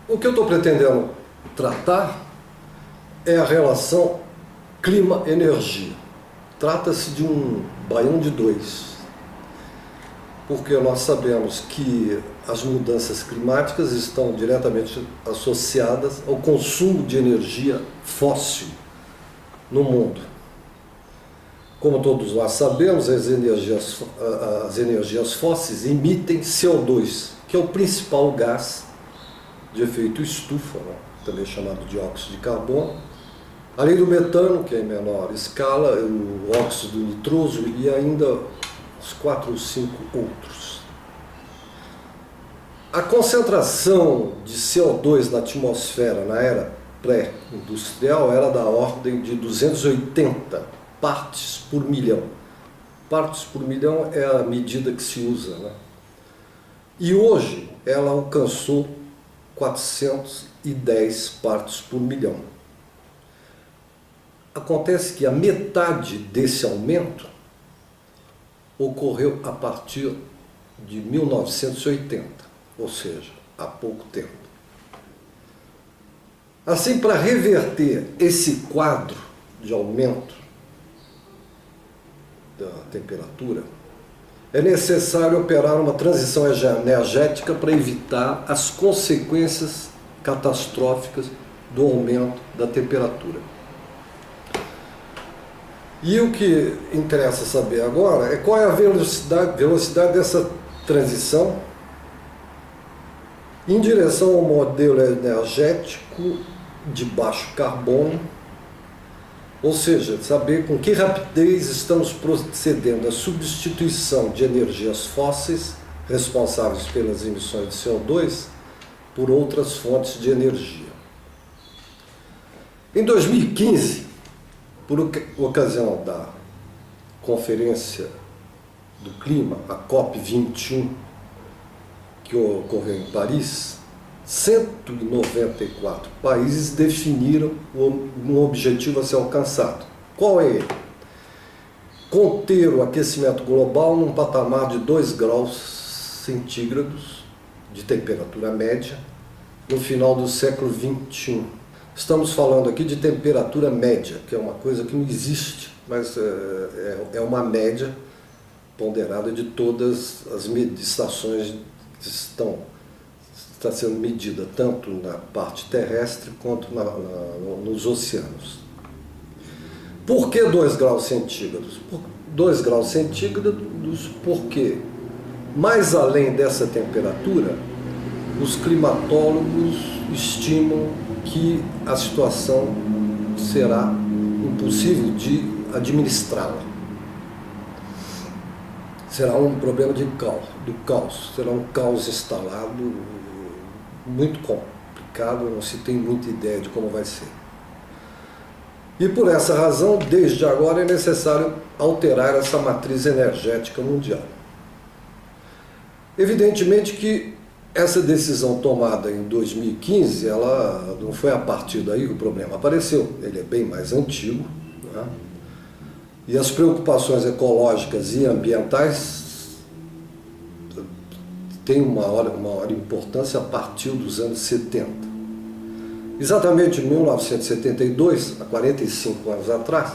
O que eu estou pretendendo tratar é a relação clima-energia. Trata-se de um baião de dois, porque nós sabemos que as mudanças climáticas estão diretamente associadas ao consumo de energia fóssil no mundo. Como todos nós sabemos, as energias fósseis emitem CO2, que é o principal gás de efeito estufa, né? Também chamado de dióxido de carbono, além do metano, que é em menor escala, o óxido nitroso e ainda uns 4 ou 5 outros. A concentração de CO2 na atmosfera na era pré-industrial era da ordem de 280 partes por milhão. Partes por milhão é a medida que se usa, né? E hoje ela alcançou 410 partes por milhão. Acontece que a metade desse aumento ocorreu a partir de 1980, ou seja, há pouco tempo. Assim, para reverter esse quadro de aumento da temperatura, é necessário operar uma transição energética para evitar as consequências catastróficas do aumento da temperatura. E o que interessa saber agora é qual é a velocidade dessa transição em direção ao modelo energético de baixo carbono, ou seja, saber com que rapidez estamos procedendo à substituição de energias fósseis responsáveis pelas emissões de CO2 por outras fontes de energia. Em 2015, por ocasião da Conferência do Clima, a COP21, que ocorreu em Paris, 194 países definiram um objetivo a ser alcançado. Qual é ele? Conter o aquecimento global num patamar de 2 graus centígrados de temperatura média no final do século XXI. Estamos falando aqui de temperatura média, que é uma coisa que não existe, mas é uma média ponderada de todas as estações que está sendo medida tanto na parte terrestre quanto nos oceanos. Por que 2 graus centígrados? 2 graus centígrados porque, mais além dessa temperatura, os climatólogos estimam que a situação será impossível de administrá-la. Será um problema do caos, será um caos instalado muito complicado, não se tem muita ideia de como vai ser. E por essa razão, desde agora é necessário alterar essa matriz energética mundial. Evidentemente que essa decisão tomada em 2015, ela não foi a partir daí que o problema apareceu, ele é bem mais antigo, né? E as preocupações ecológicas e ambientais têm uma maior importância a partir dos anos 70. Exatamente em 1972, há 45 anos atrás,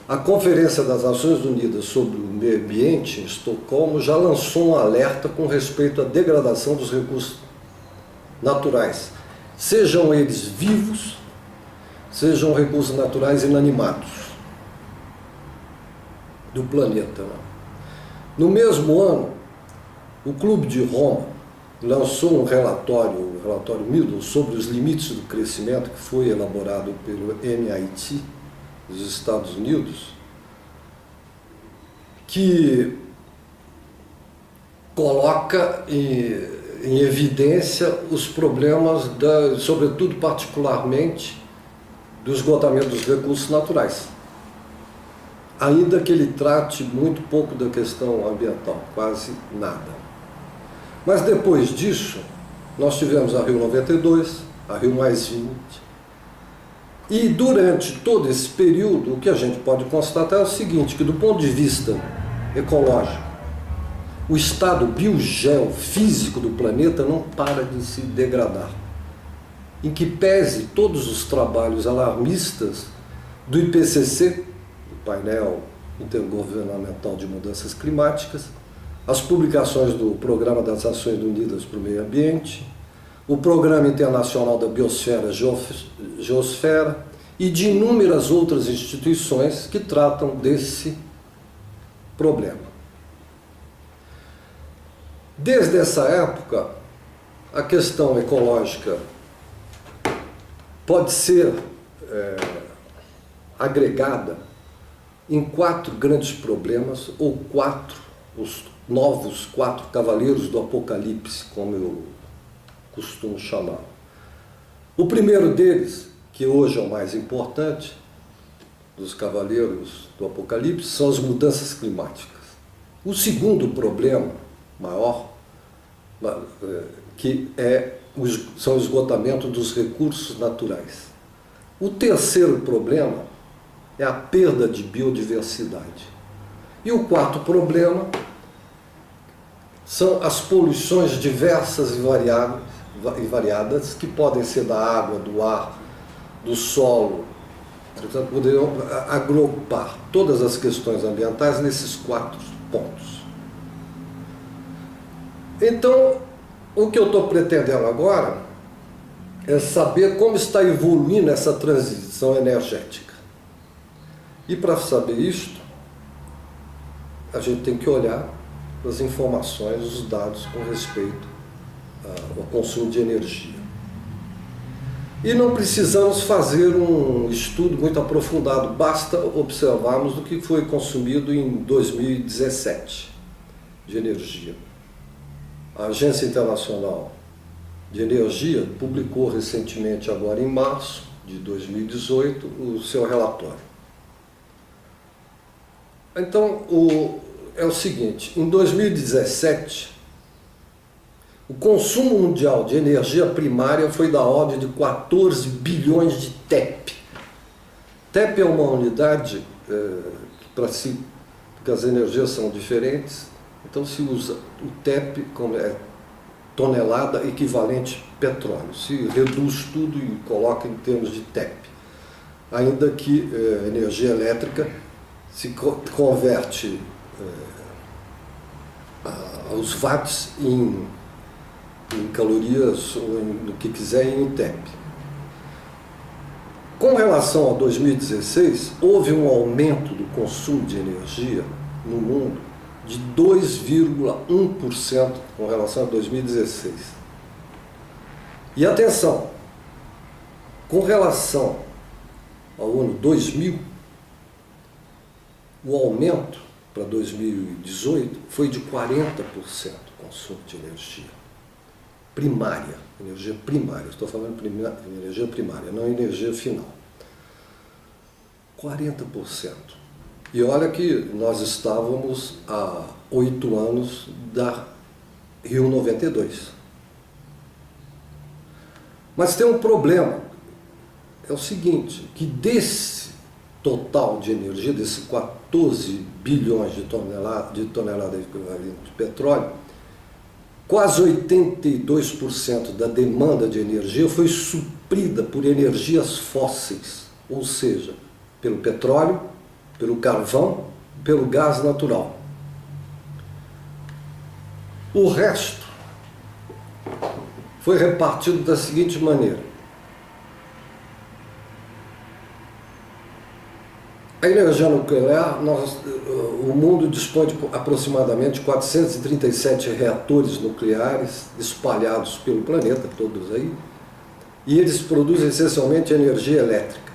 a Conferência das Nações Unidas sobre o Meio Ambiente, em Estocolmo, já lançou um alerta com respeito à degradação dos recursos naturais, sejam eles vivos, sejam recursos naturais inanimados do planeta. No mesmo ano, o Clube de Roma lançou um relatório, o relatório Middle, sobre os limites do crescimento, que foi elaborado pelo MIT, dos Estados Unidos, que coloca em evidência os problemas, sobretudo particularmente, do esgotamento dos recursos naturais. Ainda que ele trate muito pouco da questão ambiental, quase nada. Mas depois disso, nós tivemos a Rio 92, a Rio +20, e durante todo esse período, o que a gente pode constatar é o seguinte, que do ponto de vista ecológico. O estado biogeofísico do planeta não para de se degradar. Em que pese todos os trabalhos alarmistas do IPCC, o painel intergovernamental de mudanças climáticas, as publicações do Programa das Nações Unidas para o Meio Ambiente, o Programa Internacional da Biosfera Geosfera e de inúmeras outras instituições que tratam desse problema. Desde essa época, a questão ecológica pode ser agregada em 4 grandes problemas, ou os novos 4 cavaleiros do Apocalipse, como eu costumo chamar. O primeiro deles, que hoje é o mais importante dos cavaleiros do Apocalipse, são as mudanças climáticas. O segundo problema maior, são o esgotamento dos recursos naturais. O terceiro problema é a perda de biodiversidade. E o quarto problema são as poluições diversas e variadas que podem ser da água, do ar, do solo. Portanto, poderiam agrupar todas as questões ambientais nesses 4 pontos. Então, o que eu estou pretendendo agora é saber como está evoluindo essa transição energética. E para saber isto, a gente tem que olhar as informações, os dados com respeito ao consumo de energia. E não precisamos fazer um estudo muito aprofundado, basta observarmos o que foi consumido em 2017 de energia. A Agência Internacional de Energia publicou recentemente, agora em março de 2018, o seu relatório. Então, é o seguinte, em 2017, o consumo mundial de energia primária foi da ordem de 14 bilhões de TEP. TEP é uma unidade porque as energias são diferentes, então se usa o TEP como tonelada equivalente petróleo. Se reduz tudo e coloca em termos de TEP. Ainda que energia elétrica se converte os watts em calorias, ou no que quiser, em TEP. Com relação a 2016, houve um aumento do consumo de energia no mundo de 2,1% com relação a 2016. E atenção, com relação ao ano 2000, o aumento para 2018 foi de 40% o consumo de energia primária, energia primária, estou falando de energia primária, não energia final. 40%. E olha que nós estávamos há 8 anos da Rio 92. Mas tem um problema, é o seguinte, que desse total de energia, desses 14 bilhões de toneladas equivalentes de petróleo, quase 82% da demanda de energia foi suprida por energias fósseis, ou seja, pelo petróleo, pelo carvão, pelo gás natural. O resto foi repartido da seguinte maneira. A energia nuclear, o mundo dispõe de aproximadamente 437 reatores nucleares espalhados pelo planeta, todos aí, e eles produzem essencialmente energia elétrica.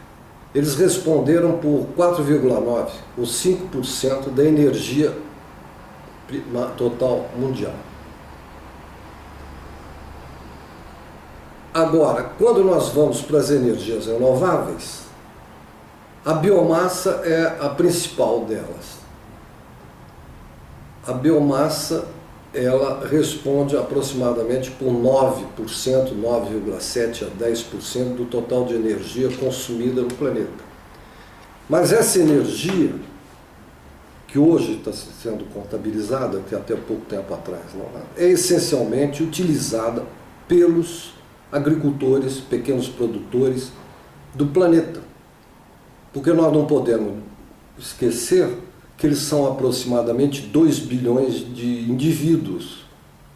Eles responderam por 4,9% ou 5% da energia total mundial. Agora, quando nós vamos para as energias renováveis, a biomassa é a principal delas. A biomassa, ela responde aproximadamente por 9%, 9,7% a 10% do total de energia consumida no planeta. Mas essa energia que hoje está sendo contabilizada, que até pouco tempo atrás, não é essencialmente utilizada pelos agricultores, pequenos produtores do planeta. Porque nós não podemos esquecer que eles são aproximadamente 2 bilhões de indivíduos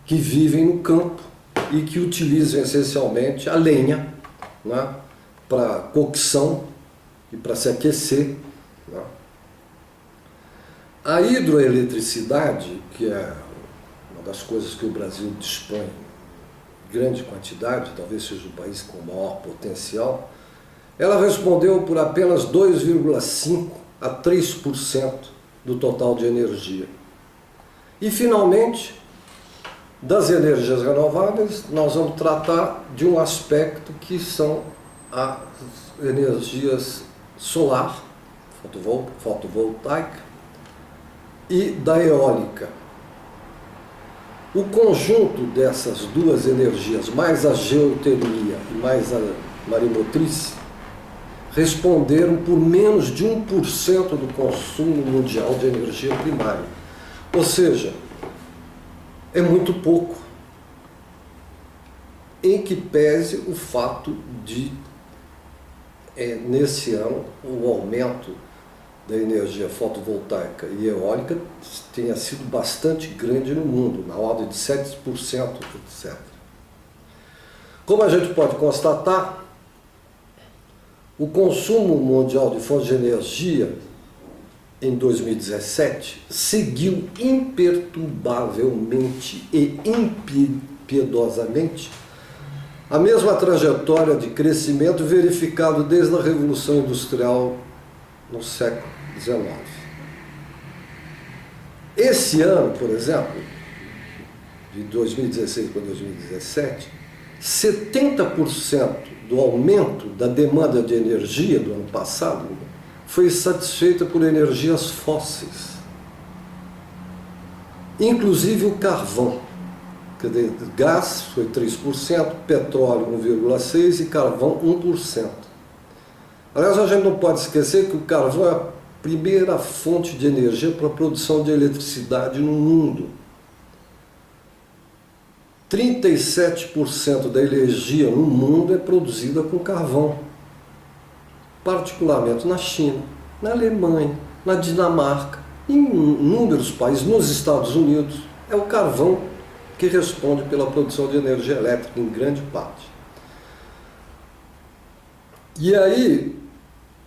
que vivem no campo e que utilizam essencialmente a lenha, né, para cocção e para se aquecer. Né. A hidroeletricidade, que é uma das coisas que o Brasil dispõe em grande quantidade, talvez seja o país com maior potencial, ela respondeu por apenas 2,5% a 3% do total de energia. E, finalmente, das energias renováveis, nós vamos tratar de um aspecto que são as energias solar, fotovoltaica, e da eólica. O conjunto dessas duas energias, mais a geotermia e mais a maremotriz, responderam por menos de 1% do consumo mundial de energia primária. Ou seja, é muito pouco, em que pese o fato de, nesse ano, o aumento da energia fotovoltaica e eólica tenha sido bastante grande no mundo, na ordem de 7%, etc. Como a gente pode constatar, o consumo mundial de fontes de energia em 2017 seguiu imperturbavelmente e impiedosamente a mesma trajetória de crescimento verificado desde a Revolução Industrial no século XIX. Esse ano, por exemplo, de 2016 para 2017, 70% do aumento da demanda de energia do ano passado foi satisfeita por energias fósseis, inclusive o carvão. Quer dizer, gás foi 3%, petróleo 1,6% e carvão 1%. Aliás, a gente não pode esquecer que o carvão é a primeira fonte de energia para a produção de eletricidade no mundo. 37% da energia no mundo é produzida com carvão, particularmente na China, na Alemanha, na Dinamarca, em inúmeros países, nos Estados Unidos. É o carvão que responde pela produção de energia elétrica, em grande parte. E aí,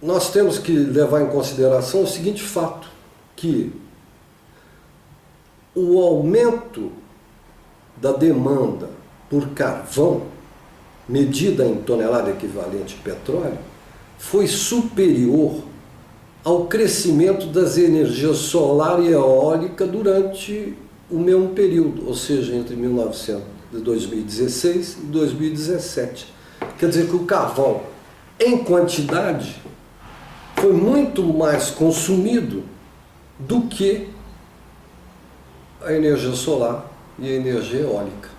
nós temos que levar em consideração o seguinte fato, que o aumento da demanda por carvão, medida em tonelada equivalente de petróleo, foi superior ao crescimento das energias solar e eólica durante o mesmo período, ou seja, entre 2016 e 2017. Quer dizer que o carvão, em quantidade, foi muito mais consumido do que a energia solar e a energia eólica.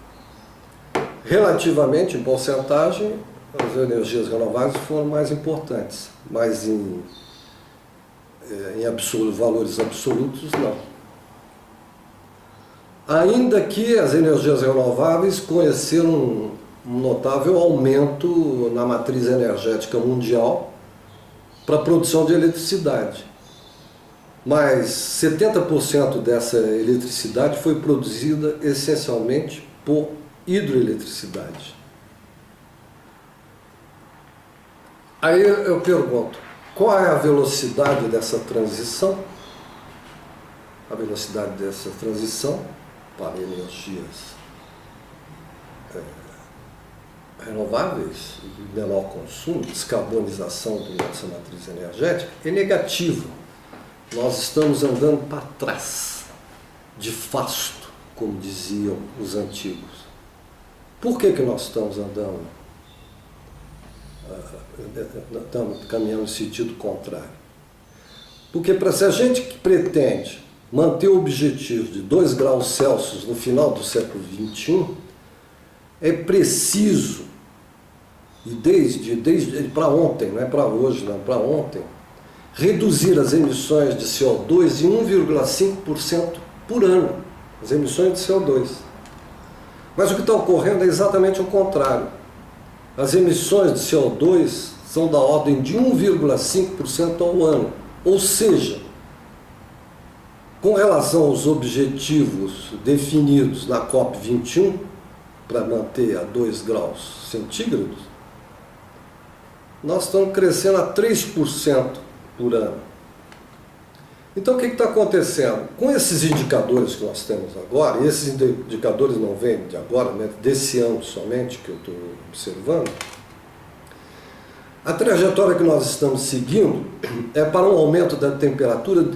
Relativamente, em porcentagem, as energias renováveis foram mais importantes, mas em valores absolutos, não. Ainda que as energias renováveis conheceram um notável aumento na matriz energética mundial para a produção de eletricidade. Mas 70% dessa eletricidade foi produzida essencialmente por hidroeletricidade. Aí eu pergunto, qual é a velocidade dessa transição? A velocidade dessa transição para energias renováveis, menor consumo, descarbonização da nossa matriz energética, é negativa. Nós estamos andando para trás, de fasto, como diziam os antigos. Por que nós estamos andando? Estamos caminhando no sentido contrário. Porque se a gente que pretende manter o objetivo de 2 graus Celsius no final do século XXI, é preciso, e desde para ontem, não é para hoje, não, para ontem, reduzir as emissões de CO2 em 1,5% por ano, as emissões de CO2. Mas o que está ocorrendo é exatamente o contrário. As emissões de CO2 são da ordem de 1,5% ao ano, ou seja, com relação aos objetivos definidos na COP21, para manter a 2 graus centígrados, nós estamos crescendo a 3% por ano. Então o que está acontecendo? Com esses indicadores que nós temos agora, e esses indicadores não vêm de agora, né, desse ano somente que eu estou observando, a trajetória que nós estamos seguindo é para um aumento da temperatura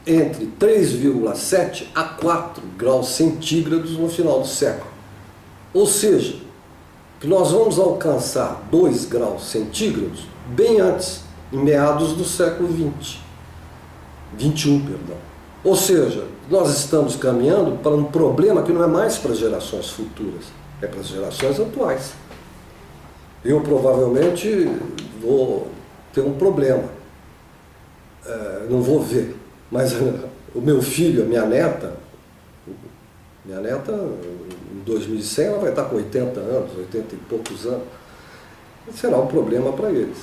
entre 3,7 a 4 graus centígrados no final do século. Ou seja, que nós vamos alcançar 2 graus centígrados bem antes, em meados do século 21, perdão. Ou seja, nós estamos caminhando para um problema que não é mais para gerações futuras, é para as gerações atuais. Eu provavelmente vou ter um problema, não vou ver, mas o meu filho, a minha neta, em 2100 ela vai estar com 80 anos, 80 e poucos anos, será um problema para eles.